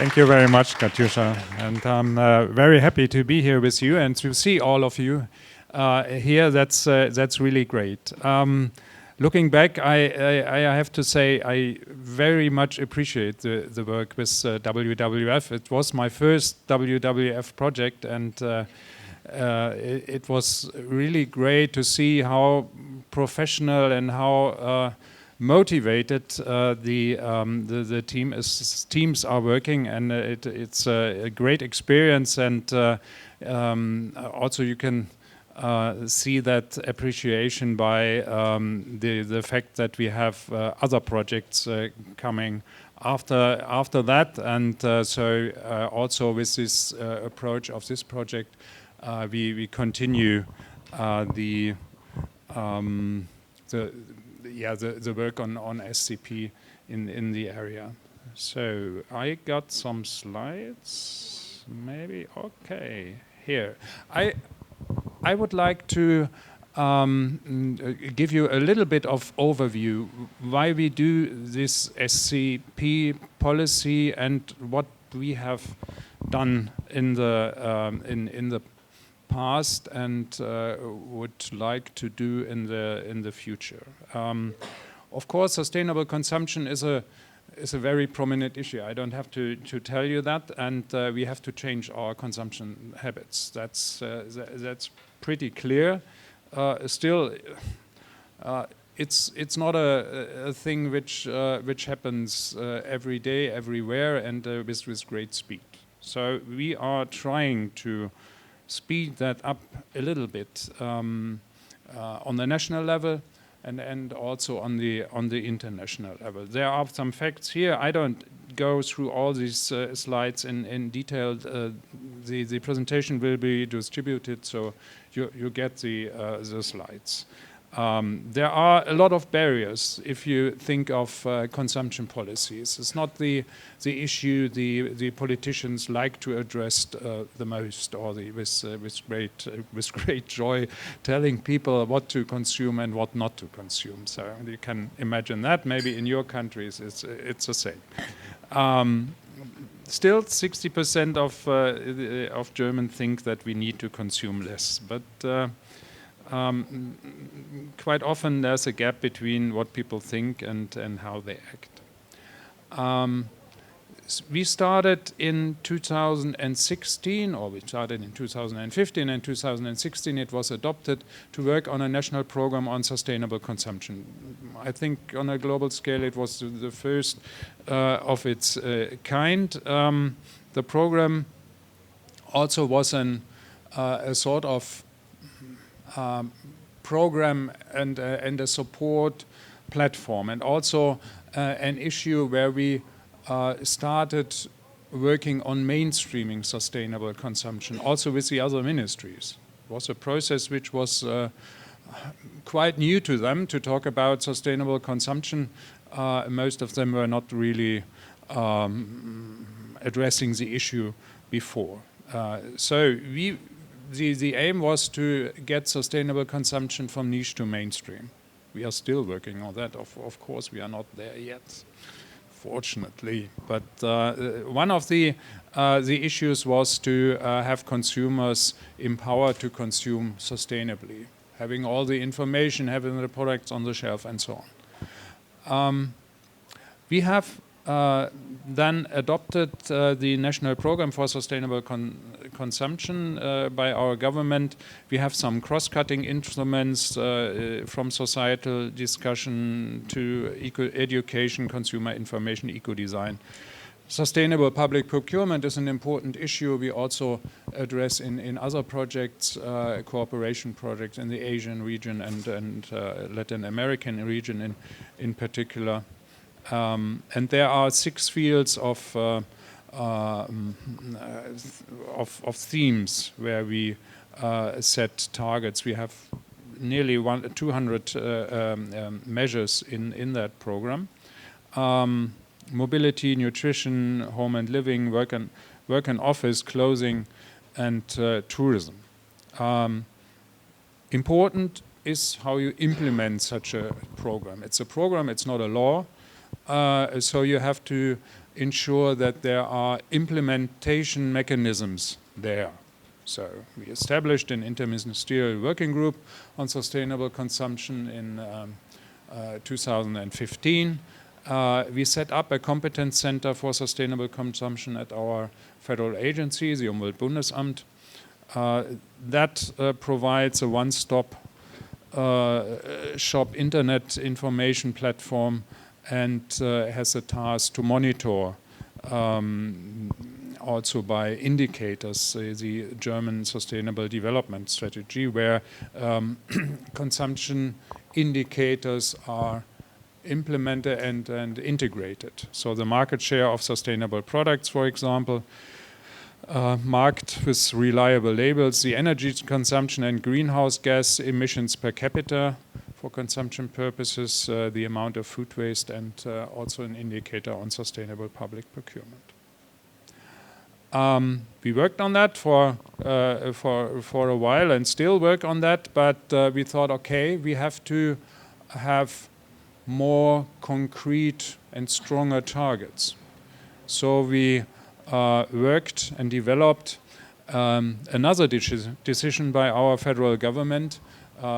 Thank you very much, Katyusha. And I'm very happy to be here with you and to see all of you here. That's really great. Looking back, I have to say I very much appreciate the work with WWF. It was my first WWF project, and it was really great to see how professional and how motivated the teams are working, and it's a great experience. And also you can see that appreciation by the fact that we have other projects coming after that, and so also with this approach of this project, we continue the work on SCP in the area. So I got some slides, maybe. Okay, here. I would like to give you a little bit of overview why we do this SCP policy and what we have done in the past and would like to do in the future. Of course, sustainable consumption is a very prominent issue. I don't have to tell you that, and we have to change our consumption habits. That's pretty clear. Still, it's not a thing which happens every day, everywhere, and with great speed. So we are trying to speed that up a little bit on the national level and also on the international level. There are some facts here. I don't go through all these slides in detail. The presentation will be distributed, so you get the slides. There are a lot of barriers if you think of consumption policies. It's not the issue the politicians like to address the most, or with great joy telling people what to consume and what not to consume. So you can imagine that. Maybe in your countries it's the same. Still, 60% of Germans think that we need to consume less, but quite often there's a gap between what people think and how they act. We started in 2016, or we started in 2015, and 2016 it was adopted to work on a national program on sustainable consumption. I think on a global scale it was the first of its kind. The program also was a sort of program and a support platform, and also an issue where we started working on mainstreaming sustainable consumption, also with the other ministries. It was a process which was quite new to them to talk about sustainable consumption. Most of them were not really addressing the issue before. So the aim was to get sustainable consumption from niche to mainstream. We are still working on that. Of course, we are not there yet, fortunately. But one of the issues was to have consumers empowered to consume sustainably, having all the information, having the products on the shelf, and so on. We have then adopted the National Program for Sustainable Consumption by our government. We have some cross-cutting instruments from societal discussion to education, consumer information, eco-design. Sustainable public procurement is an important issue we also address in other projects, cooperation projects in the Asian region and Latin American region in particular. And there are 6 fields of themes where we set targets. We have nearly 200 measures in that program. Mobility, nutrition, home and living, work and office, clothing, and tourism. Important is how you implement such a program. It's a program, it's not a law. So you have to ensure that there are implementation mechanisms there. So we established an interministerial working group on sustainable consumption in 2015. We set up a competence center for sustainable consumption at our federal agency, the Umweltbundesamt. That provides a one-stop shop internet information platform and has a task to monitor also by indicators the German Sustainable Development Strategy, where consumption indicators are implemented and integrated. So the market share of sustainable products, for example, marked with reliable labels, the energy consumption and greenhouse gas emissions per capita for consumption purposes, the amount of food waste, and also an indicator on sustainable public procurement. We worked on that for a while and still work on that, but we thought, okay, we have to have more concrete and stronger targets. So we worked and developed another decision by our federal government.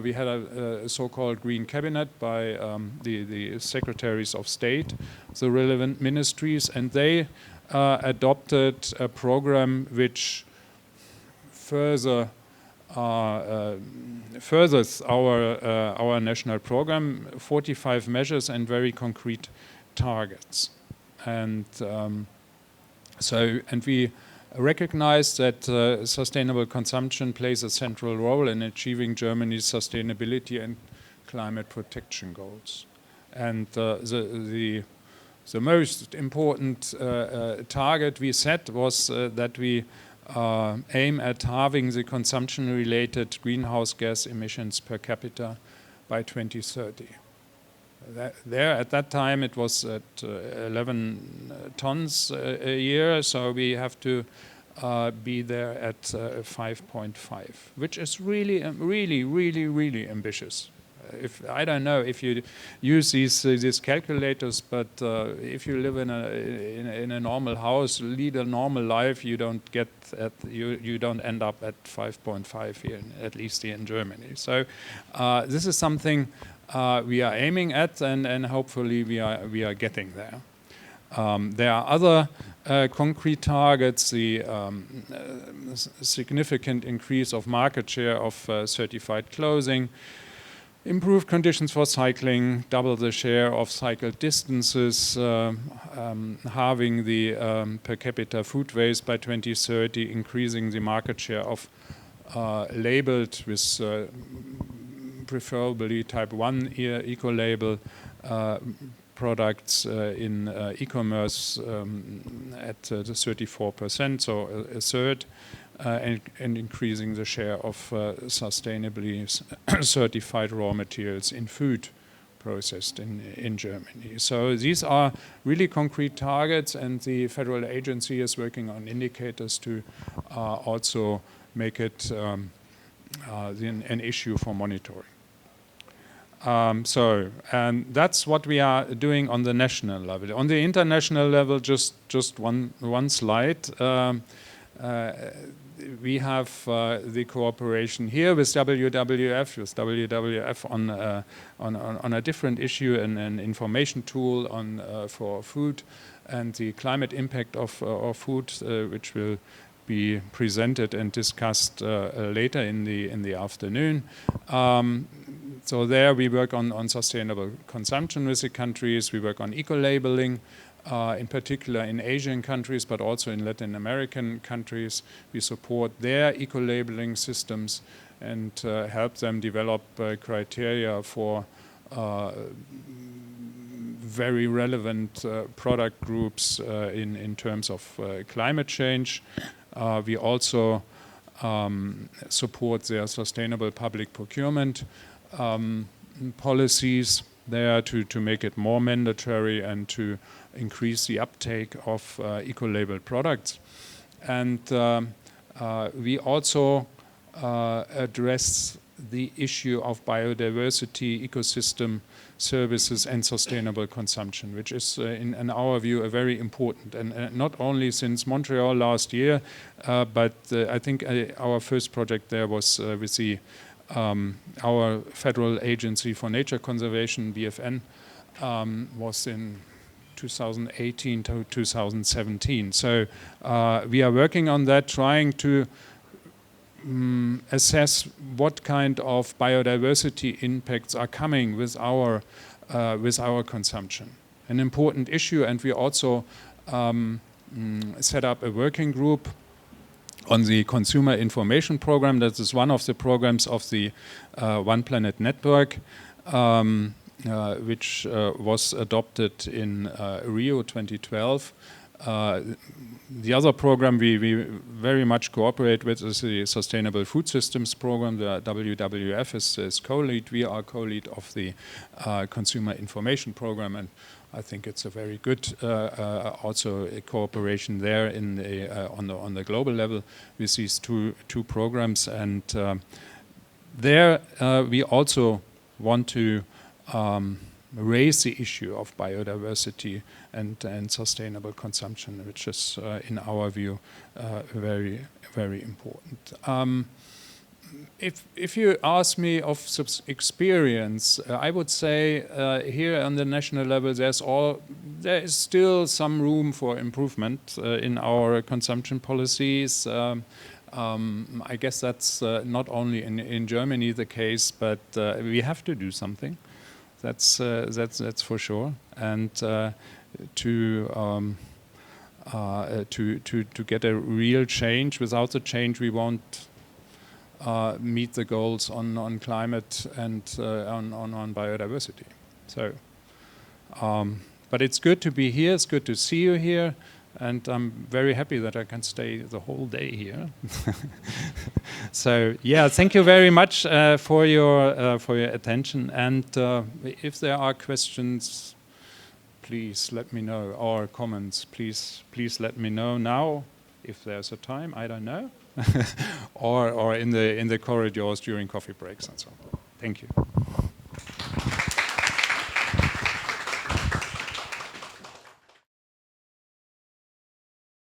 We had a so-called Green Cabinet by the Secretaries of State, the relevant ministries, and they adopted a program which furthers our national program, 45 measures and very concrete targets. And we recognize that sustainable consumption plays a central role in achieving Germany's sustainability and climate protection goals. And the most important target we set was that we aim at halving the consumption-related greenhouse gas emissions per capita by 2030. At that time, it was at 11 tons a year, so we have to be there at 5.5, which is really ambitious. I don't know if you use these calculators, but if you live in a normal house, lead a normal life, you don't end up at 5.5 here, at least here in Germany. So this is something we are aiming at, and hopefully we are getting there. There are other concrete targets: the significant increase of market share of certified clothing, improved conditions for cycling, double the share of cycled distances, halving the per capita food waste by 2030, increasing the market share of labeled with preferably type 1 eco-label products in e-commerce at 34%, so a third, and increasing the share of sustainably certified raw materials in food processed in Germany. So these are really concrete targets, and the federal agency is working on indicators to also make it an issue for monitoring. And that's what we are doing on the national level. On the international level, just one slide. We have the cooperation here with WWF on a different issue, an information tool for food and the climate impact of food, which will be presented and discussed later in the afternoon. So there we work on sustainable consumption with the countries. We work on eco-labeling, in particular in Asian countries, but also in Latin American countries. We support their eco-labeling systems and help them develop criteria for very relevant product groups in terms of climate change. We also support their sustainable public procurement policies there to make it more mandatory and to increase the uptake of eco-labeled products. And we also address the issue of biodiversity, ecosystem services and sustainable consumption, which is in our view a very important, and not only since Montreal last year, but I think our first project there was with the our Federal Agency for Nature Conservation, BFN, was in 2018 to 2017. So we are working on that, trying to assess what kind of biodiversity impacts are coming with our consumption. An important issue, and we also set up a working group on the Consumer Information Program. That is one of the programs of the One Planet Network, which was adopted in Rio 2012. The other program we very much cooperate with is the Sustainable Food Systems Program. The WWF is co-lead. We are co-lead of the Consumer Information Program, and I think it's a very good also a cooperation there in the, on the global level with these two programs. And there we also want to raise the issue of biodiversity and sustainable consumption, which is, in our view, very, very important. If you ask me of experience, I would say here on the national level, there is still some room for improvement in our consumption policies. I guess that's not only in Germany the case, but we have to do something. That's for sure, and to get a real change. Without the change, we won't meet the goals on climate and on biodiversity. So, but it's good to be here. It's good to see you here, and I'm very happy that I can stay the whole day here. So yeah, thank you very much for your attention. And if there are questions, please let me know, or comments, please let me know now. If there's a time, I don't know, or in the corridors during coffee breaks and so on. Thank you.